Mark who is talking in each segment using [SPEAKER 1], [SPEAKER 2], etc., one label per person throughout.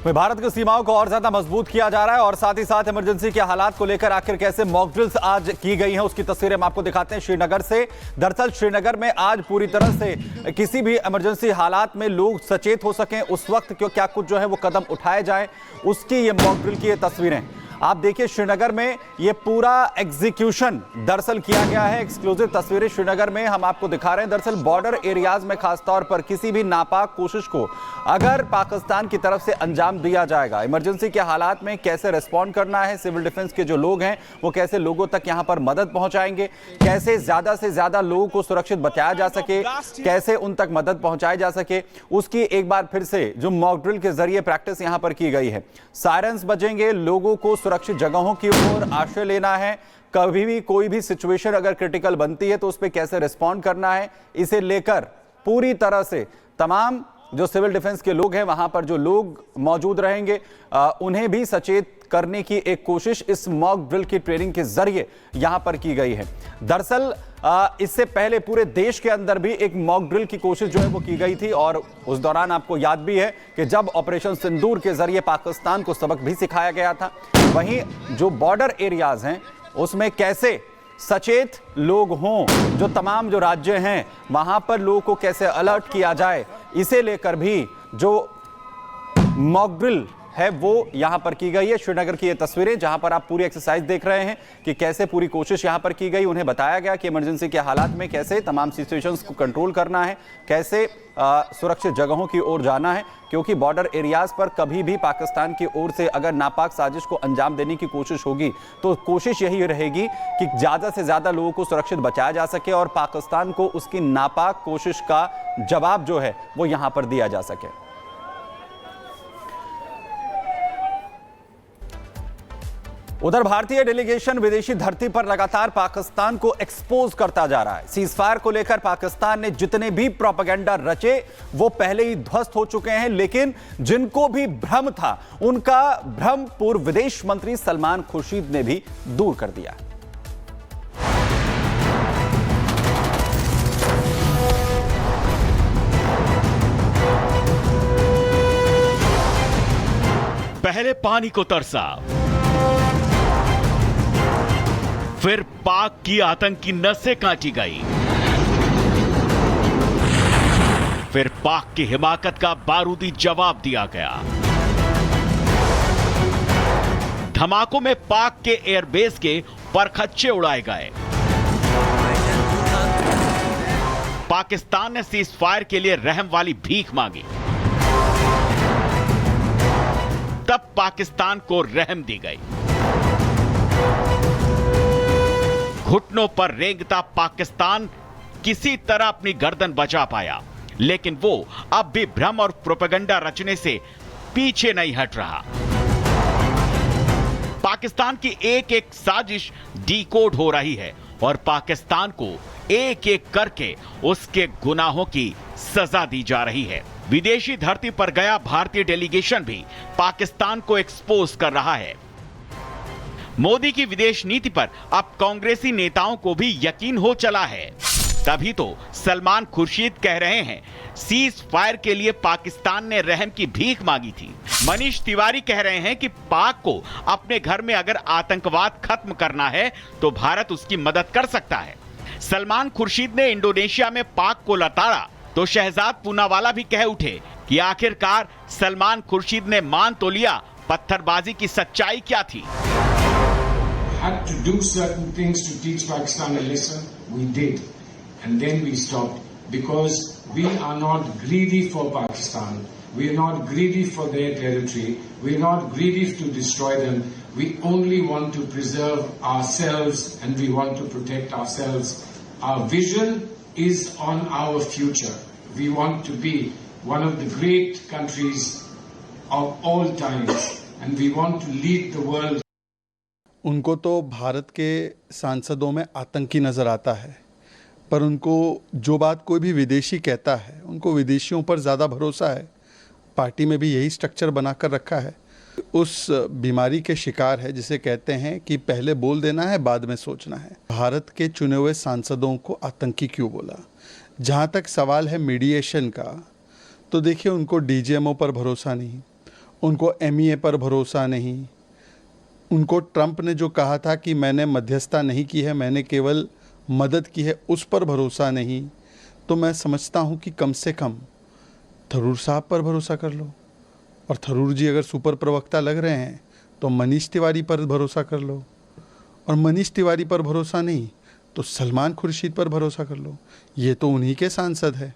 [SPEAKER 1] वहीं भारत की सीमाओं को और ज्यादा मजबूत किया जा रहा है और साथ ही साथ इमरजेंसी के हालात को लेकर आखिर कैसे मॉक ड्रिल्स आज की गई हैं उसकी तस्वीरें हम आपको दिखाते हैं श्रीनगर से। दरअसल श्रीनगर में आज पूरी तरह से किसी भी इमरजेंसी हालात में लोग सचेत हो सकें उस वक्त क्यों क्या कुछ जो है वो कदम उठाए जाए उसकी ये मॉक ड्रिल की ये तस्वीरें आप देखिए। श्रीनगर में ये पूरा एग्जीक्यूशन दरअसल किया गया है। एक्सक्लूसिव तस्वीरें श्रीनगर में हम आपको दिखा रहे हैं। दरअसल बॉर्डर एरियाज में खासतौर पर किसी भी नापाक कोशिश को अगर पाकिस्तान की तरफ से अंजाम दिया जाएगा, इमरजेंसी के हालात में कैसे रिस्पॉन्ड करना है, सिविल डिफेंस के जो लोग हैं वो कैसे लोगों तक यहां पर मदद पहुंचाएंगे, कैसे ज्यादा से ज्यादा लोगों को सुरक्षित बचाया जा सके, कैसे उन तक मदद पहुंचाई जा सके, उसकी एक बार फिर से जो मॉक ड्रिल के जरिए प्रैक्टिस यहां पर की गई है। सायरन्स बजेंगे, लोगों को सुरक्षित जगहों की ओर आश्रय लेना है, कभी भी कोई भी सिचुएशन अगर क्रिटिकल बनती है तो उस पर कैसे रिस्पॉन्ड करना है, इसे लेकर पूरी तरह से तमाम जो सिविल डिफेंस के लोग हैं वहां पर जो लोग मौजूद रहेंगे उन्हें भी सचेत करने की एक कोशिश इस मॉक ड्रिल की ट्रेनिंग के जरिए यहां पर की गई है। दरअसल इससे पहले पूरे देश के अंदर भी एक मॉक ड्रिल की कोशिश जो है वो की गई थी और उस दौरान आपको याद भी है कि जब ऑपरेशन सिंदूर के जरिए पाकिस्तान को सबक भी सिखाया गया था। वहीं जो बॉर्डर एरियाज हैं उसमें कैसे सचेत लोग हों, जो तमाम जो राज्य हैं वहां पर लोगों को कैसे अलर्ट किया जाए, इसे लेकर भी जो मॉक ड्रिल है वो यहां पर की गई है। श्रीनगर की ये तस्वीरें जहां पर आप पूरी एक्सरसाइज देख रहे हैं कि कैसे पूरी कोशिश यहां पर की गई। उन्हें बताया गया कि इमरजेंसी के हालात में कैसे तमाम सिचुएशंस को कंट्रोल करना है, कैसे सुरक्षित जगहों की ओर जाना है, क्योंकि बॉर्डर एरियाज पर कभी भी पाकिस्तान की ओर से अगर नापाक साजिश को अंजाम देने की कोशिश होगी तो कोशिश यही रहेगी कि ज्यादा से ज्यादा लोगों को सुरक्षित बचाया जा सके और पाकिस्तान को उसकी नापाक कोशिश का जवाब जो है वो यहां पर दिया जा सके। उधर भारतीय डेलीगेशन विदेशी धरती पर लगातार पाकिस्तान को एक्सपोज करता जा रहा है। सीज फायर को लेकर पाकिस्तान ने जितने भी प्रोपेगेंडा रचे वो पहले ही ध्वस्त हो चुके हैं, लेकिन जिनको भी भ्रम था उनका भ्रम पूर्व विदेश मंत्री सलमान खुर्शीद ने भी दूर कर दिया।
[SPEAKER 2] पहले पानी को तरसा, फिर पाक की आतंकी नसें काटी गई, फिर पाक की हिमाकत का बारूदी जवाब दिया गया। धमाकों में पाक के एयरबेस के परखच्चे उड़ाए गए। पाकिस्तान ने सीज फायर के लिए रहम वाली भीख मांगी, तब पाकिस्तान को रहम दी गई। घुटनों पर रेंगता पाकिस्तान किसी तरह अपनी गर्दन बचा पाया, लेकिन वो अब भी भ्रम और प्रोपेगेंडा रचने से पीछे नहीं हट रहा। पाकिस्तान की एक एक साजिश डीकोड हो रही है और पाकिस्तान को एक एक करके उसके गुनाहों की सजा दी जा रही है। विदेशी धरती पर गया भारतीय डेलीगेशन भी पाकिस्तान को एक्सपोज कर रहा है। मोदी की विदेश नीति पर अब कांग्रेसी नेताओं को भी यकीन हो चला है। तभी तो सलमान खुर्शीद कह रहे हैं सीज फायर के लिए पाकिस्तान ने रहम की भीख मांगी थी। मनीष तिवारी कह रहे हैं कि पाक को अपने घर में अगर आतंकवाद खत्म करना है तो भारत उसकी मदद कर सकता है। सलमान खुर्शीद ने इंडोनेशिया में पाक को लताड़ा तो शहजाद पूनावाला भी कह उठे कि आखिरकार सलमान खुर्शीद ने मान तो लिया, पत्थरबाजी की सच्चाई क्या थी।
[SPEAKER 3] Had to do certain things to teach Pakistan a lesson. We did, and then we stopped because we are not greedy for Pakistan. We are not greedy for their territory. We are not greedy to destroy them. We only want to preserve ourselves and we want to protect ourselves. Our vision is on our future. We want to be one of the great countries of all times, and we want to lead the world.
[SPEAKER 4] उनको तो भारत के सांसदों में आतंकी नज़र आता है, पर उनको जो बात कोई भी विदेशी कहता है उनको विदेशियों पर ज़्यादा भरोसा है। पार्टी में भी यही स्ट्रक्चर बनाकर रखा है। उस बीमारी के शिकार है जिसे कहते हैं कि पहले बोल देना है बाद में सोचना है। भारत के चुने हुए सांसदों को आतंकी क्यों बोला? जहाँ तक सवाल है मीडिएशन का, तो देखिए उनको डीजीएमओ पर भरोसा नहीं, उनको MEA पर भरोसा नहीं, उनको ट्रंप ने जो कहा था कि मैंने मध्यस्थता नहीं की है, मैंने केवल मदद की है, उस पर भरोसा नहीं। तो मैं समझता हूँ कि कम से कम थरूर साहब पर भरोसा कर लो, और थरूर जी अगर सुपर प्रवक्ता लग रहे हैं तो मनीष तिवारी पर भरोसा कर लो, और मनीष तिवारी पर भरोसा नहीं तो सलमान खुर्शीद पर भरोसा कर लो, ये तो उन्हीं के सांसद है।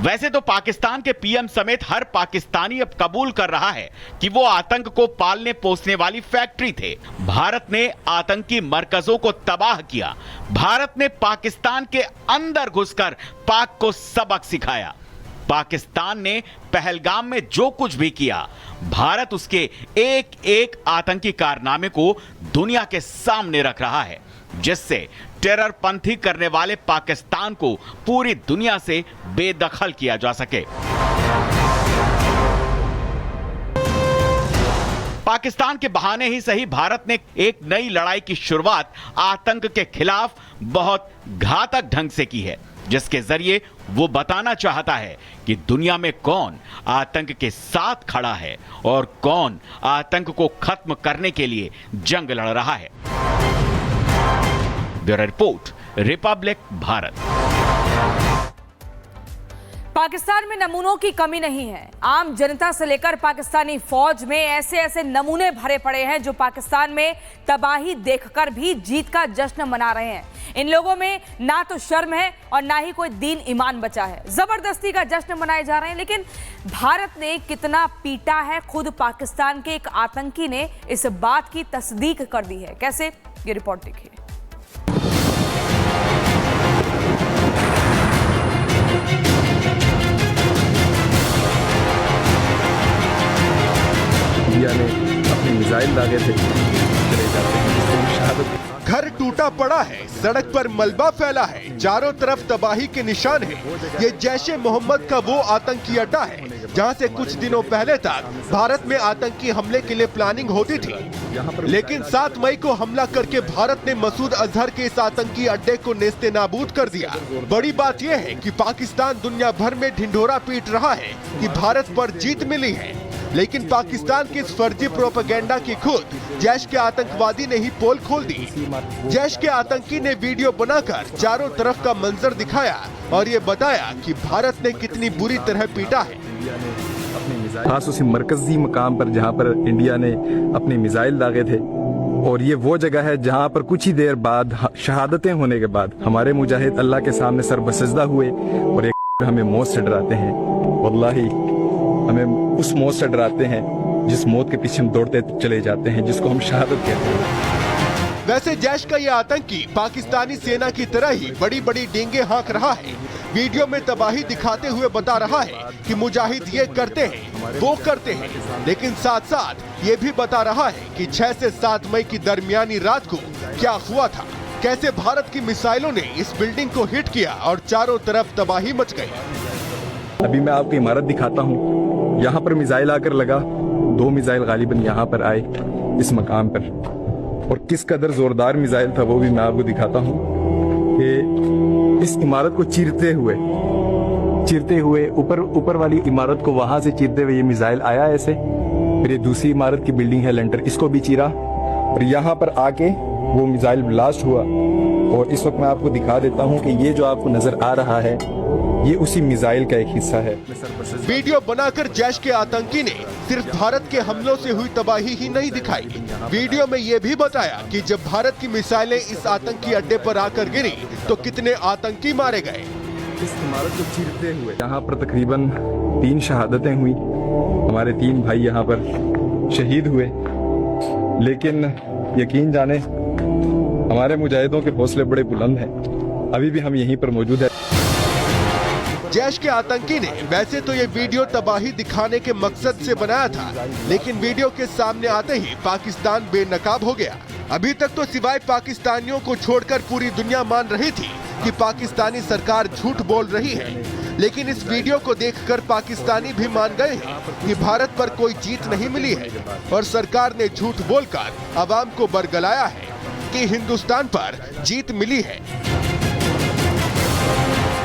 [SPEAKER 2] वैसे तो पाकिस्तान के पीएम समेत हर पाकिस्तानी अब कबूल कर रहा है कि वो आतंक को पालने पोसने वाली फैक्ट्री थे। भारत ने आतंकी मरकजों को तबाह किया। भारत ने पाकिस्तान के अंदर घुसकर पाक को सबक सिखाया। पाकिस्तान ने पहलगाम में जो कुछ भी किया, भारत उसके एक एक आतंकी कारनामे को दुनिया के सामने रख रहा है, जिससे टेरर पंथी करने वाले पाकिस्तान को पूरी दुनिया से बेदखल किया जा सके। पाकिस्तान के बहाने ही सही भारत ने एक नई लड़ाई की शुरुआत आतंक के खिलाफ बहुत घातक ढंग से की है, जिसके जरिए वो बताना चाहता है कि दुनिया में कौन आतंक के साथ खड़ा है और कौन आतंक को खत्म करने के लिए जंग लड़ रहा है। Bureau report, Republic Bharat.
[SPEAKER 5] Pakistan में नमूनों की कमी नहीं है। आम जनता से लेकर पाकिस्तानी फौज में ऐसे ऐसे नमूने भरे पड़े हैं जो पाकिस्तान में तबाही देखकर भी जीत का जश्न मना रहे हैं। इन लोगों में ना तो शर्म है और ना ही कोई दीन ईमान बचा है। जबरदस्ती का जश्न मनाए जा रहे हैं। लेकिन भारत ने कितना पीटा है, खुद पाकिस्तान के एक आतंकी ने इस बात की तस्दीक कर दी है। कैसे, ये रिपोर्ट देखिए।
[SPEAKER 6] इंडिया ने अपनी मिसाइल दागे थे,
[SPEAKER 7] घर टूटा पड़ा है, सड़क पर मलबा फैला है, चारों तरफ तबाही के निशान है। ये जैश-ए मोहम्मद का वो आतंकी अड्डा है जहां से कुछ दिनों पहले तक भारत में आतंकी हमले के लिए प्लानिंग होती थी, लेकिन 7 मई को हमला करके भारत ने मसूद अजहर के इस आतंकी अड्डे को नेस्ते नाबूद कर दिया। बड़ी बात यह है कि पाकिस्तान दुनिया भर में ढिंढोरा पीट रहा है कि भारत पर जीत मिली है, लेकिन पाकिस्तान के इस फर्जी प्रोपेगेंडा की खुद जैश के आतंकवादी ने ही पोल खोल दी। जैश के आतंकी ने वीडियो बनाकर चारों तरफ का मंजर दिखाया और ये बताया कि भारत ने कितनी बुरी तरह पीटा है।
[SPEAKER 6] खास उसी मरकजी मकाम पर जहां पर इंडिया ने अपनी मिसाइल दागे थे, और ये वो जगह है जहां पर कुछ ही देर बाद शहादतें होने के बाद हमारे मुजाहिद अल्लाह के सामने सर बसजदा हुए और एक हमें मौत से डराते हैं। वल्लाही हमें उस मौत से डराते हैं जिस मौत के पीछे हम दौड़ते चले जाते हैं, जिसको हम शहादत कहते हैं।
[SPEAKER 7] वैसे जैश का यह आतंकी पाकिस्तानी सेना की तरह ही बड़ी बड़ी डींगे हाँक रहा है। वीडियो में तबाही दिखाते हुए बता रहा है कि मुजाहिद ये करते हैं, वो करते हैं, लेकिन साथ साथ ये भी बता रहा है कि 6 से 7 मई की दरमियानी रात को क्या हुआ था, कैसे भारत की मिसाइलों ने इस बिल्डिंग को हिट किया और चारों तरफ तबाही मच गई।
[SPEAKER 6] अभी मैं आपको इमारत दिखाता हूँ। यहाँ पर मिसाइल आकर लगा, 2 मिसाइल गालिबन यहाँ पर आए इस मकाम पर, और किस कदर जोरदार मिसाइल था वो भी मैं आपको दिखाता हूँ कि इस इमारत को चीरते हुए ऊपर वाली इमारत को वहां से चीरते हुए ये मिसाइल आया ऐसे, फिर ये दूसरी इमारत की बिल्डिंग है लेंटर, इसको भी चीरा और यहाँ पर आके वो मिसाइल ब्लास्ट हुआ। और इस वक्त मैं आपको दिखा देता हूँ कि ये जो आपको नजर आ रहा है ये उसी मिसाइल का एक हिस्सा है।
[SPEAKER 7] वीडियो बनाकर जैश के आतंकी ने सिर्फ भारत के हमलों से हुई तबाही ही नहीं दिखाई, वीडियो में ये भी बताया कि जब भारत की मिसाइलें इस आतंकी अड्डे पर आकर गिरी तो कितने आतंकी मारे गए।
[SPEAKER 6] इस इमारत को चीरते हुए यहाँ पर तकरीबन 3 शहादतें हुई, हमारे 3 भाई यहाँ पर शहीद हुए, लेकिन यकीन जाने हमारे मुजाहिदों के हौसले बड़े बुलंद हैं, अभी भी हम यहीं पर मौजूद है।
[SPEAKER 7] जैश के आतंकी ने वैसे तो ये वीडियो तबाही दिखाने के मकसद से बनाया था, लेकिन वीडियो के सामने आते ही पाकिस्तान बेनकाब हो गया। अभी तक तो सिवाय पाकिस्तानियों को छोड़कर पूरी दुनिया मान रही थी कि पाकिस्तानी सरकार झूठ बोल रही है, लेकिन इस वीडियो को देखकर पाकिस्तानी भी मान गए हैं कि भारत पर कोई जीत नहीं मिली है और सरकार ने झूठ बोलकर आवाम को बरगलाया है कि हिंदुस्तान पर जीत मिली है।